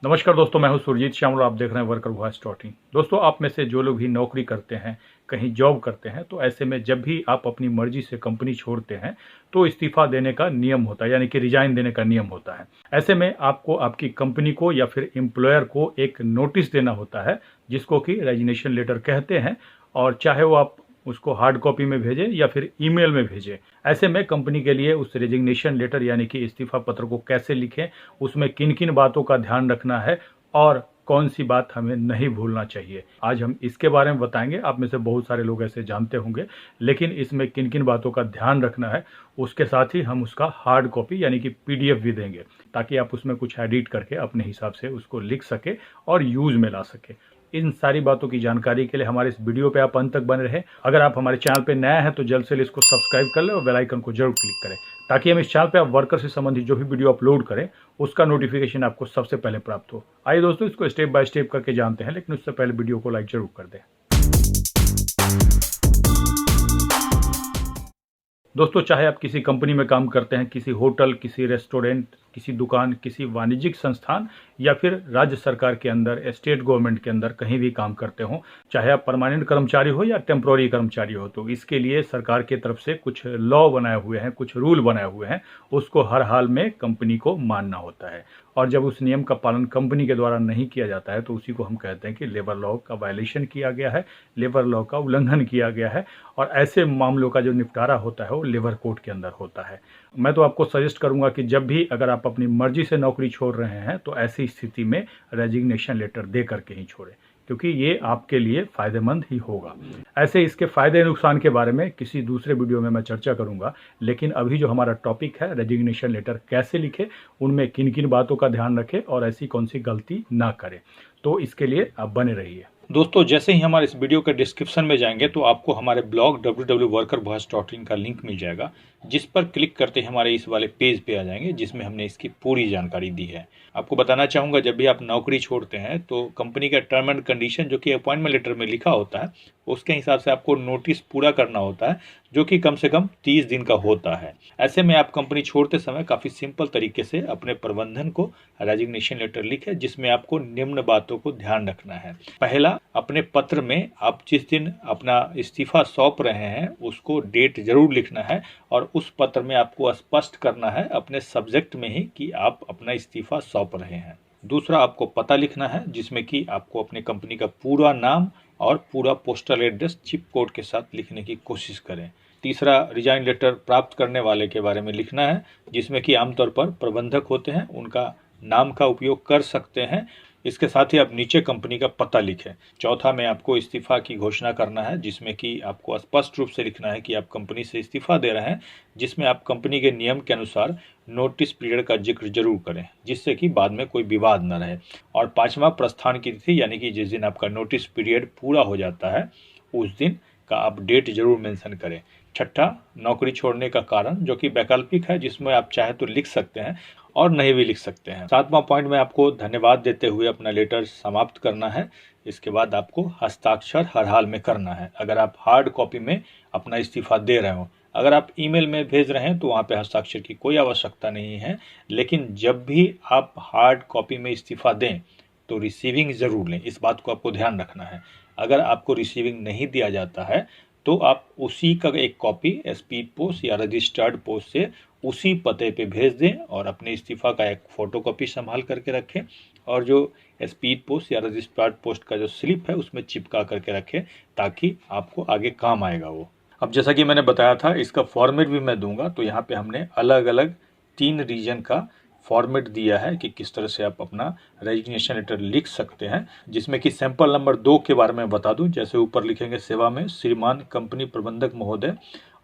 नमस्कार दोस्तों, मैं हूं सुरजीत श्यामल। आप देख रहे हैं वर्कर वॉइस टॉकिंग। दोस्तों, आप में से जो लोग भी नौकरी करते हैं, कहीं जॉब करते हैं, तो ऐसे में जब भी आप अपनी मर्जी से कंपनी छोड़ते हैं तो इस्तीफा देने का नियम होता है, यानी कि रिजाइन देने का नियम होता है। ऐसे में आपको आपकी कंपनी को या फिर एम्प्लॉयर को एक नोटिस देना होता है, जिसको कि रेजिग्नेशन लेटर कहते हैं। और चाहे वो आप उसको हार्ड कॉपी में भेजें या फिर ईमेल में भेजें। ऐसे में कंपनी के लिए उस रेजिग्नेशन लेटर यानी कि इस्तीफा पत्र को कैसे लिखें, उसमें किन किन बातों का ध्यान रखना है और कौन सी बात हमें नहीं भूलना चाहिए, आज हम इसके बारे में बताएंगे। आप में से बहुत सारे लोग ऐसे जानते होंगे, लेकिन इसमें किन किन बातों का ध्यान रखना है, उसके साथ ही हम उसका हार्ड कॉपी यानी कि पीडीएफ भी देंगे, ताकि आप उसमें कुछ एडिट करके अपने हिसाब से उसको लिख सके और यूज में ला सके। इन सारी बातों की जानकारी के लिए हमारे इस वीडियो पे आप अंत तक बने रहें। अगर आप हमारे चैनल पे नया हैं तो जल्द से जल्द इसको सब्सक्राइब कर लें और बेल आइकन को जरूर क्लिक करें, ताकि हम इस चैनल पे आप वर्कर से संबंधित जो भी वीडियो अपलोड करें उसका नोटिफिकेशन आपको सबसे पहले प्राप्त हो। आइए दोस्तों, इसको स्टेप बाय स्टेप करके जानते हैं, लेकिन उससे पहले वीडियो को लाइक जरूर कर दें। दोस्तों, चाहे आप किसी कंपनी में काम करते हैं, किसी होटल, किसी रेस्टोरेंट, किसी दुकान, किसी वाणिज्यिक संस्थान या फिर राज्य सरकार के अंदर, स्टेट गवर्नमेंट के अंदर कहीं भी काम करते हो, चाहे आप परमानेंट कर्मचारी हो या टेम्प्रोरी कर्मचारी हो, तो इसके लिए सरकार की तरफ से कुछ लॉ बनाए हुए हैं, कुछ रूल बनाए हुए हैं। उसको हर हाल में कंपनी को मानना होता है। और जब उस नियम का पालन कंपनी के द्वारा नहीं किया जाता है तो उसी को हम कहते हैं कि लेबर लॉ का वायलेशन किया गया है, लेबर लॉ का उल्लंघन किया गया है। और ऐसे मामलों का जो निपटारा होता है वो लेबर कोर्ट के अंदर होता है। मैं तो आपको सजेस्ट करूंगा कि जब भी अगर आप अपनी मर्जी से नौकरी छोड़ रहे हैं तो ऐसी स्थिति में रेजिग्नेशन लेटर दे करके ही छोड़ें, क्योंकि ये आपके लिए फायदेमंद ही होगा। ऐसे इसके फायदे नुकसान के बारे में किसी दूसरे वीडियो में मैं चर्चा करूंगा, लेकिन अभी जो हमारा टॉपिक है रेजिग्नेशन लेटर कैसे लिखें, उनमें किन किन बातों का ध्यान रखें और ऐसी कौन सी गलती ना करें, तो इसके लिए आप बने रहिए। दोस्तों, जैसे ही हमारे इस वीडियो के डिस्क्रिप्शन में जाएंगे तो आपको हमारे ब्लॉग www.workervoice.in का लिंक मिल जाएगा, जिस पर क्लिक करते ही हमारे इस वाले पेज पे आ जाएंगे, जिसमें हमने इसकी पूरी जानकारी दी है। आपको बताना चाहूँगा, जब भी आप नौकरी छोड़ते हैं तो कंपनी का टर्म एंड कंडीशन जो कि अपॉइंटमेंट लेटर में लिखा होता है, उसके हिसाब से आपको नोटिस पूरा करना होता है, जो कि कम से कम 30 दिन का होता है। ऐसे में आप कंपनी छोड़ते समय काफ़ी सिंपल तरीके से अपने प्रबंधन को रेजिग्नेशन लेटर लिखें, जिसमें आपको निम्न बातों को ध्यान रखना है। पहला, अपने पत्र में आप जिस दिन अपना इस्तीफा सौंप रहे हैं उसको डेट जरूर लिखना है, और उस पत्र में आपको स्पष्ट करना है अपने सब्जेक्ट में ही कि आप अपना इस्तीफा सौंप रहे हैं। दूसरा, आपको पता लिखना है, जिसमें कि आपको अपने कंपनी का पूरा नाम और पूरा पोस्टल एड्रेस चिप कोड के साथ लिखने की कोशिश करें। तीसरा, रिजाइन लेटर प्राप्त करने वाले के बारे में लिखना है, जिसमें कि आमतौर पर प्रबंधक होते हैं, उनका नाम का उपयोग कर सकते हैं। इसके साथ ही आप नीचे कंपनी का पता लिखें। चौथा में आपको इस्तीफा की घोषणा करना है, जिसमें कि आपको स्पष्ट रूप से लिखना है कि आप कंपनी से इस्तीफा दे रहे हैं, जिसमें आप कंपनी के नियम के अनुसार नोटिस पीरियड का जिक्र जरूर करें, जिससे कि बाद में कोई विवाद न रहे। और पांचवा, प्रस्थान की तिथि, यानी कि जिस दिन आपका नोटिस पीरियड पूरा हो जाता है उस दिन का आप डेट जरूर मेंशन करें। छठा, नौकरी छोड़ने का कारण, जो कि वैकल्पिक है, जिसमें आप चाहे तो लिख सकते हैं और नहीं भी लिख सकते हैं। सातवां पॉइंट में आपको धन्यवाद देते हुए अपना लेटर समाप्त करना है। इसके बाद आपको हस्ताक्षर हर हाल में करना है, अगर आप हार्ड कॉपी में अपना इस्तीफा दे रहे हो। अगर आप ईमेल में भेज रहे हैं तो वहाँ पे हस्ताक्षर की कोई आवश्यकता नहीं है, लेकिन जब भी आप हार्ड कॉपी में इस्तीफा दें तो रिसीविंग ज़रूर लें। इस बात को आपको ध्यान रखना है। अगर आपको रिसीविंग नहीं दिया जाता है तो आप उसी का एक कॉपी स्पीड पोस्ट या रजिस्टर्ड पोस्ट से उसी पते पे भेज दें, और अपने इस्तीफा का एक फ़ोटोकॉपी संभाल करके रखें, और जो स्पीड पोस्ट या रजिस्टर्ड पोस्ट का जो स्लिप है उसमें चिपका करके रखें, ताकि आपको आगे काम आएगा वो। अब जैसा कि मैंने बताया था, इसका फॉर्मेट भी मैं दूंगा, तो यहाँ पे हमने अलग अलग 3 रीजन का फॉर्मेट दिया है कि किस तरह से आप अपना रेजिग्नेशन लेटर लिख सकते हैं, जिसमें कि सैंपल नंबर 2 के बारे में बता दूं। जैसे ऊपर लिखेंगे, सेवा में श्रीमान कंपनी प्रबंधक महोदय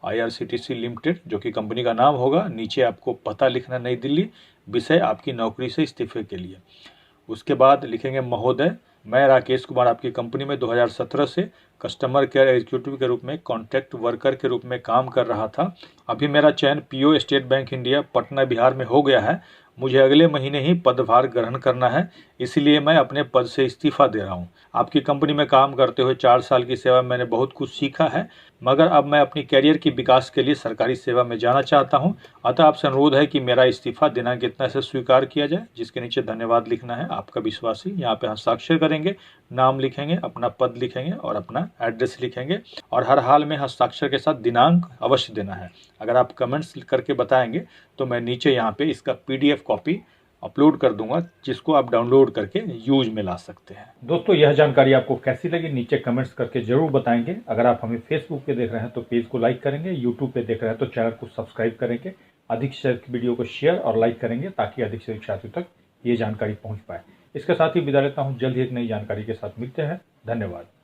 IRCTC लिमिटेड, जो कि कंपनी का नाम होगा। नीचे आपको पता लिखना, नई दिल्ली, विषय आपकी नौकरी से इस्तीफे के लिए। उसके बाद लिखेंगे, महोदय मैं राकेश कुमार आपकी कंपनी में 2017 से कस्टमर केयर एग्जीक्यूटिव के रूप में कॉन्ट्रैक्ट वर्कर के रूप में काम कर रहा था। अभी मेरा चयन PO state bank India Patna Bihar में हो गया है। मुझे अगले महीने ही पदभार ग्रहण करना है, इसलिए मैं अपने पद से इस्तीफा दे रहा हूं। आपकी कंपनी में काम करते हुए 4 साल की सेवा में मैंने बहुत कुछ सीखा है, मगर अब मैं अपनी कैरियर की विकास के लिए सरकारी सेवा में जाना चाहता हूं। अतः आपसे अनुरोध है कि मेरा इस्तीफा दिनांक इतना से स्वीकार किया जाए, जिसके नीचे धन्यवाद लिखना है। आपका विश्वासी। यहाँ पे हस्ताक्षर करेंगे, नाम लिखेंगे, अपना पद लिखेंगे और अपना एड्रेस लिखेंगे, और हर हाल में हस्ताक्षर के साथ दिनांक अवश्य देना है। अगर आप कमेंट्स करके बताएंगे तो मैं नीचे यहाँ पे इसका PDF कॉपी अपलोड कर दूंगा, जिसको आप डाउनलोड करके यूज में ला सकते हैं। दोस्तों, यह जानकारी आपको कैसी लगी नीचे कमेंट्स करके जरूर बताएंगे। अगर आप हमें फेसबुक पे देख रहे हैं तो पेज को लाइक करेंगे, यूट्यूब पे देख रहे हैं तो चैनल को सब्सक्राइब करेंगे, अधिक से अधिक वीडियो को शेयर और लाइक करेंगे ताकि अधिक से अधिक साथियों तक ये जानकारी पहुंच पाए। इसके साथ ही विदा लेता हूं, जल्द ही एक नई जानकारी के साथ मिलते हैं। धन्यवाद।